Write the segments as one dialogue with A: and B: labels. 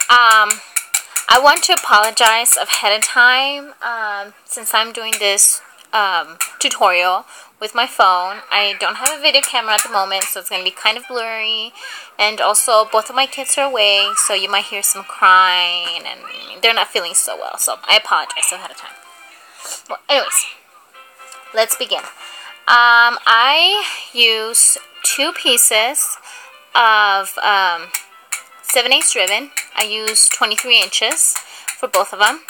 A: I want to apologize ahead of time since I'm doing this tutorial with my phone. I don't have a video camera at the moment, so it's going to be kind of blurry. And also, both of my kids are away, so you might hear some crying, and they're not feeling so well. So I apologize ahead of time. Well, anyways, let's begin. I use 2 pieces of 7/8 ribbon. I use 23 inches for both of them.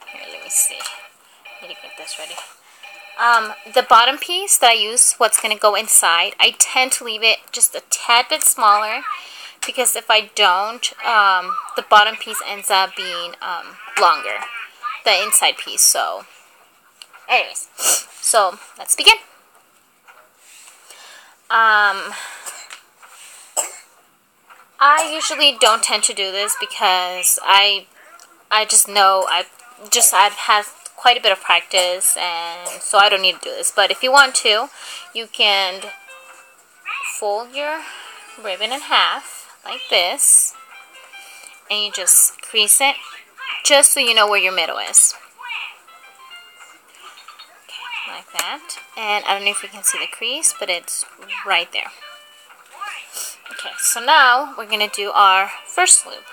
A: Here, let me see. I need to get this ready. The bottom piece that I use, what's going to go inside, I tend to leave it just a tad bit smaller, because if I don't, the bottom piece ends up being longer, the inside piece. So, anyways, so let's begin. I usually don't tend to do this because I just know I've had quite a bit of practice, and so I don't need to do this. But if you want to, you can fold your ribbon in half like this, and you just crease it just so you know where your middle is. Okay, like that. And I don't know if you can see the crease, but it's right there. Okay, so now we're going to do our first loop.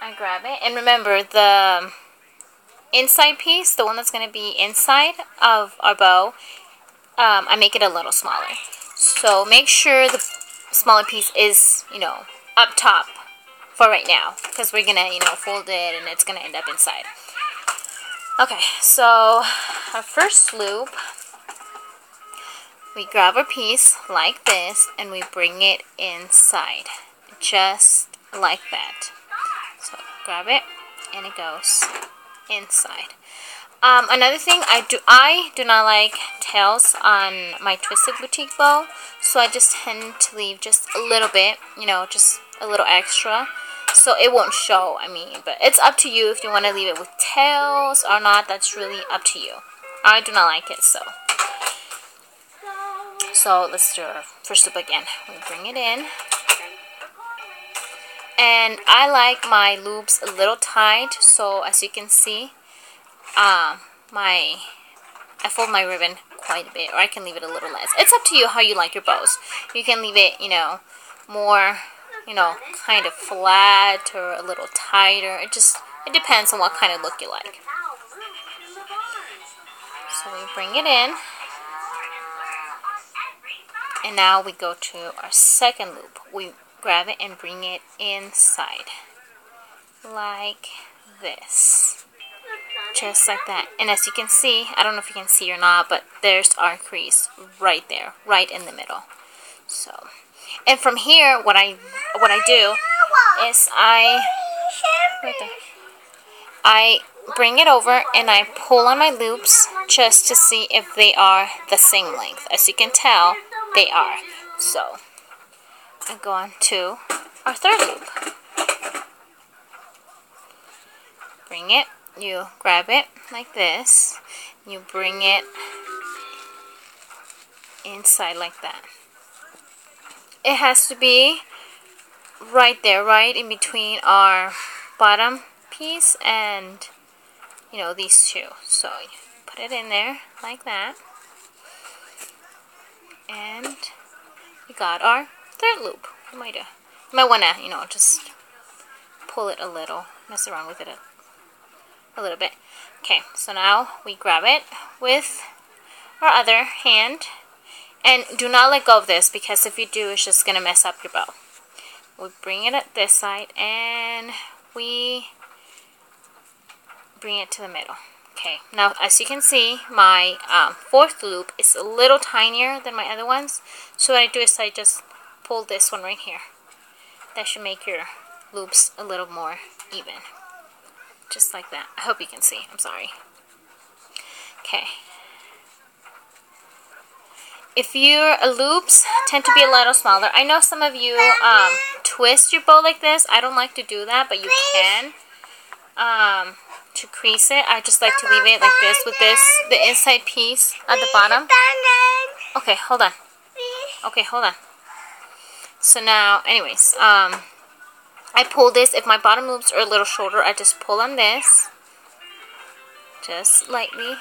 A: I grab it, and remember the inside piece, the one that's going to be inside of our bow, I make it a little smaller. So make sure the smaller piece is, up top for right now, because we're going to, fold it and it's going to end up inside. Okay, so our first loop, we grab our piece like this and we bring it inside, just like that. So grab it and it goes inside. Another thing, I do not like tails on my Twisted Boutique bow, so I just tend to leave just a little bit, just a little extra, so it won't show. But it's up to you if you want to leave it with tails or not. That's really up to you. I do not like it, so let's do our first loop again. We bring it in. And I like my loops a little tight, so as you can see, I fold my ribbon quite a bit, or I can leave it a little less. It's up to you how you like your bows. You can leave it, more, kind of flat or a little tighter. It depends on what kind of look you like. So we bring it in. And now we go to our second loop. We grab it and bring it inside. Like this. Just like that. And as you can see, I don't know if you can see or not, but there's our crease right there, right in the middle. So, and from here, what I do is I bring it over and I pull on my loops just to see if they are the same length. As you can tell, they are. So I go on to our third loop. Bring it, you grab it like this, you bring it inside like that. It has to be right there, right in between our bottom piece and these two. So you put it in there like that, and we got our third loop. You might want to just pull it a little, mess around with it a little bit. Okay, so now we grab it with our other hand, and do not let go of this, because if you do, it's just gonna mess up your bow. We bring it at this side and we bring it to the middle. Okay, now as you can see, my fourth loop is a little tinier than my other ones, so what I do is I just pull this one right here. That should make your loops a little more even. Just like that. I hope you can see. I'm sorry. Okay. If your loops tend to be a little smaller, I know some of you twist your bow like this. I don't like to do that, but you can. To crease it, I just like to leave it like this with the inside piece at the bottom. Okay, hold on. Okay, hold on. So now, anyways, I pull this. If my bottom loops are a little shorter, I just pull on this. Just lightly,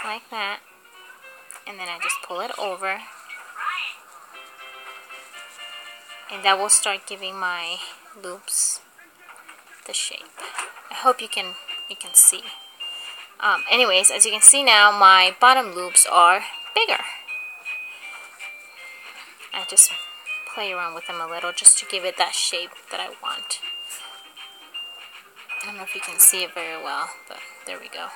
A: like that. And then I just pull it over. And that will start giving my loops the shape. I hope you can see. Anyways, as you can see now, my bottom loops are bigger. I just play around with them a little just to give it that shape that I want. I don't know if you can see it very well, but there we go.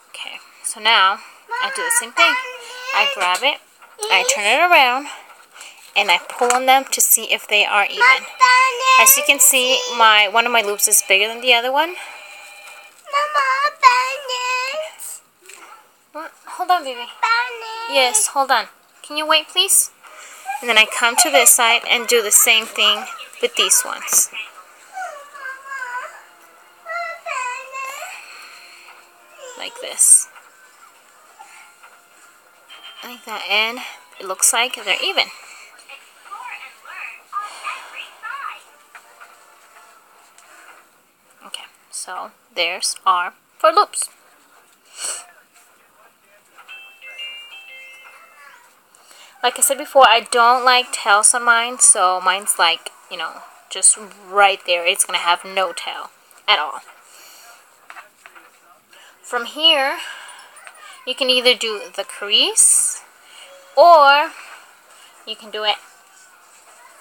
A: Okay, so now I do the same thing. I grab it, I turn it around, and I pull on them to see if they are even. As you can see, one of my loops is bigger than the other one. Hold on, baby. Yes, hold on. Can you wait, please? And then I come to this side and do the same thing with these ones. Like this. Like that, and it looks like they're even. Okay, so there's our 4 loops. Like I said before, I don't like tails on mine, so mine's like, you know, just right there. It's going to have no tail at all. From here, you can either do the crease, or you can do it,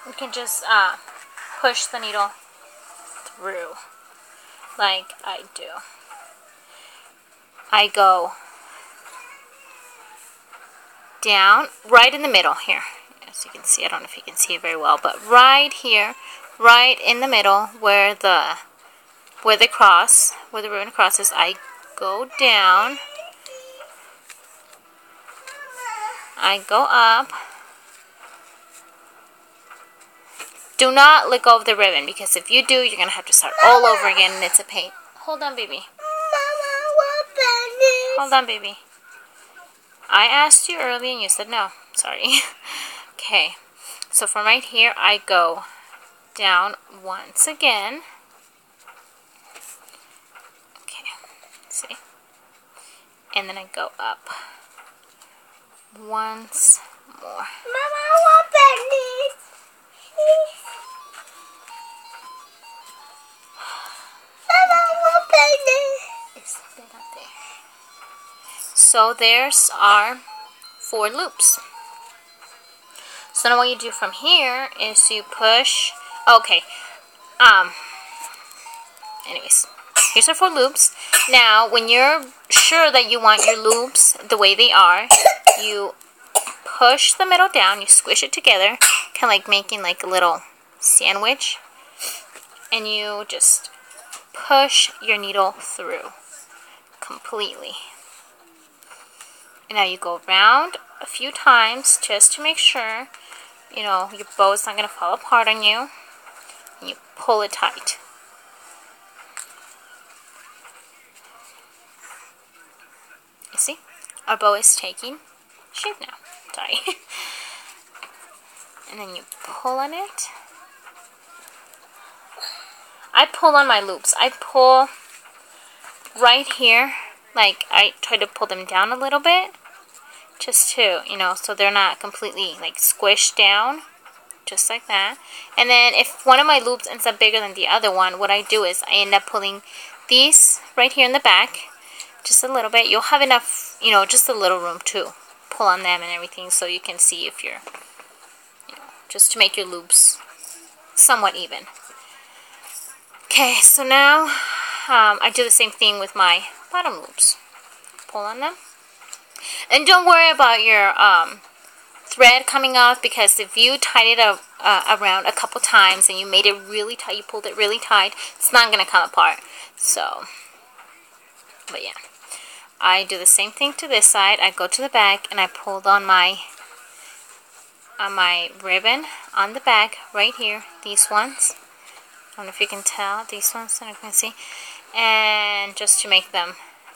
A: you can just push the needle through, like I do. I go down, right in the middle here. As you can see, I don't know if you can see it very well, but right here, right in the middle, where the ribbon crosses, I go down, I go up. Do not let go of the ribbon, because if you do, you're going to have to start all over again, and it's a pain. Hold on, baby. Hold on, baby. I asked you earlier and you said no. Sorry. Okay. So from right here, I go down once again. Okay. See? And then I go up once more. Mama, I want pennies. Mama, I want pennies. So there's our 4 loops. So now what you do from here is you push. Okay. Anyways, here's our 4 loops. Now, when you're sure that you want your loops the way they are, you push the middle down, you squish it together, kind of like making like a little sandwich, and you just push your needle through completely. And now you go around a few times just to make sure, you know, your bow is not going to fall apart on you, and you pull it tight. You see? Our bow is taking shape now. Sorry. And then you pull on it. I pull on my loops. I pull right here. Like, I try to pull them down a little bit. Just to, you know, so they're not completely, like, squished down. Just like that. And then if one of my loops ends up bigger than the other one, what I do is I end up pulling these right here in the back. Just a little bit. You'll have enough, you know, just a little room to pull on them and everything, so you can see if you're, you know, just to make your loops somewhat even. Okay, so now I do the same thing with my bottom loops. Pull on them. And don't worry about your thread coming off, because if you tied it up, around a couple times and you made it really tight, you pulled it really tight, it's not going to come apart. So, but yeah. I do the same thing to this side. I go to the back and I pulled on my ribbon on the back right here. These ones. I don't know if you can tell. These ones, I don't know if you can see. And just to make them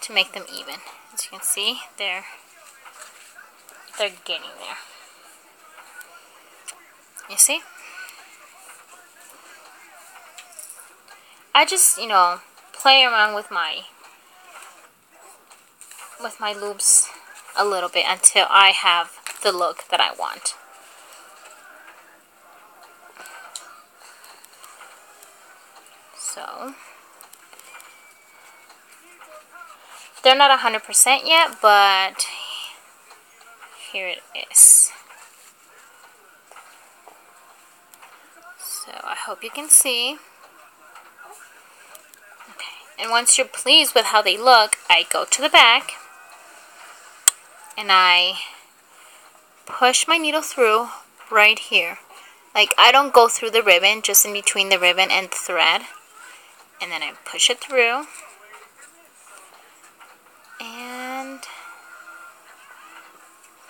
A: even. As you can see, they're they're getting there. You see? I just, play around with my loops a little bit until I have the look that I want. So, they're not 100% yet, but here it is. So, I hope you can see. Okay, and once you're pleased with how they look, I go to the back and I push my needle through right here. Like, I don't go through the ribbon, just in between the ribbon and the thread. And then I push it through. And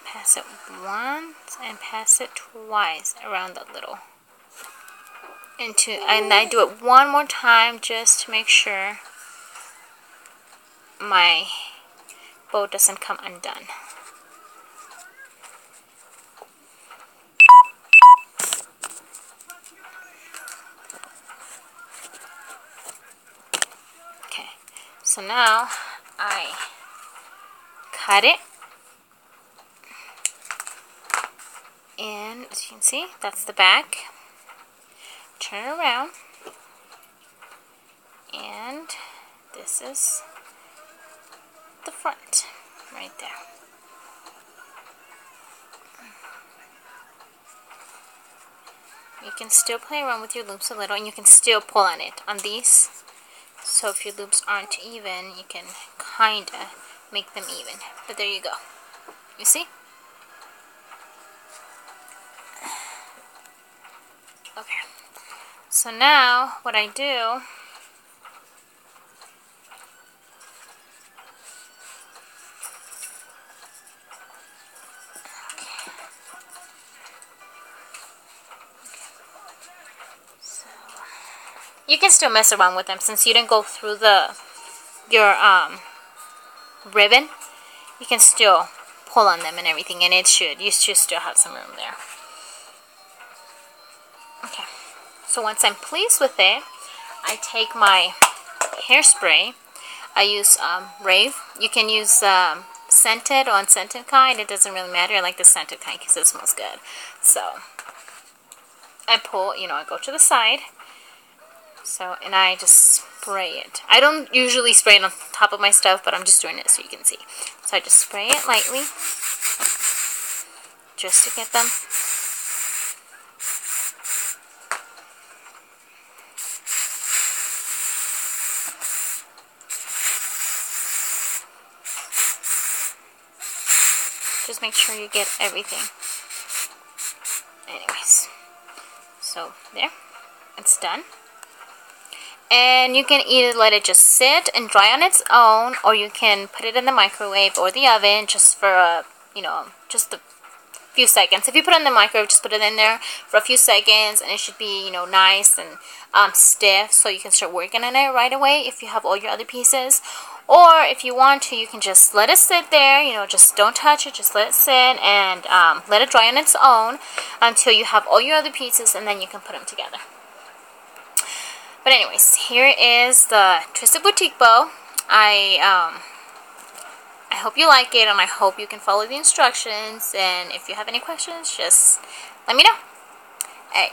A: pass it once and pass it twice around the little. And I do it one more time just to make sure my bow doesn't come undone. Okay, so now I cut it, and as you can see, that's the back. Turn it around, and this is the front right there. You can still play around with your loops a little, and you can still pull on it on these. So if your loops aren't even, you can kind of make them even. But there you go. You see? Okay. So now what I do, you can still mess around with them since you didn't go through your ribbon. You can still pull on them and everything, and you should still have some room there. Okay, so once I'm pleased with it, I take my hairspray. I use Rave. You can use scented or unscented kind. It doesn't really matter. I like the scented kind because it smells good. So I pull, I go to the side. So, and I just spray it. I don't usually spray it on top of my stuff, but I'm just doing it so you can see. So I just spray it lightly, just to get them. Just make sure you get everything. Anyways, so there, it's done. And you can either let it just sit and dry on its own, or you can put it in the microwave or the oven just for just a few seconds. If you put it in the microwave, just put it in there for a few seconds, and it should be nice and stiff, so you can start working on it right away if you have all your other pieces. Or if you want to, you can just let it sit there, just don't touch it, just let it sit and let it dry on its own until you have all your other pieces, and then you can put them together. But anyways, here is the Twisted Boutique bow. I hope you like it, and I hope you can follow the instructions. And if you have any questions, just let me know. Alright.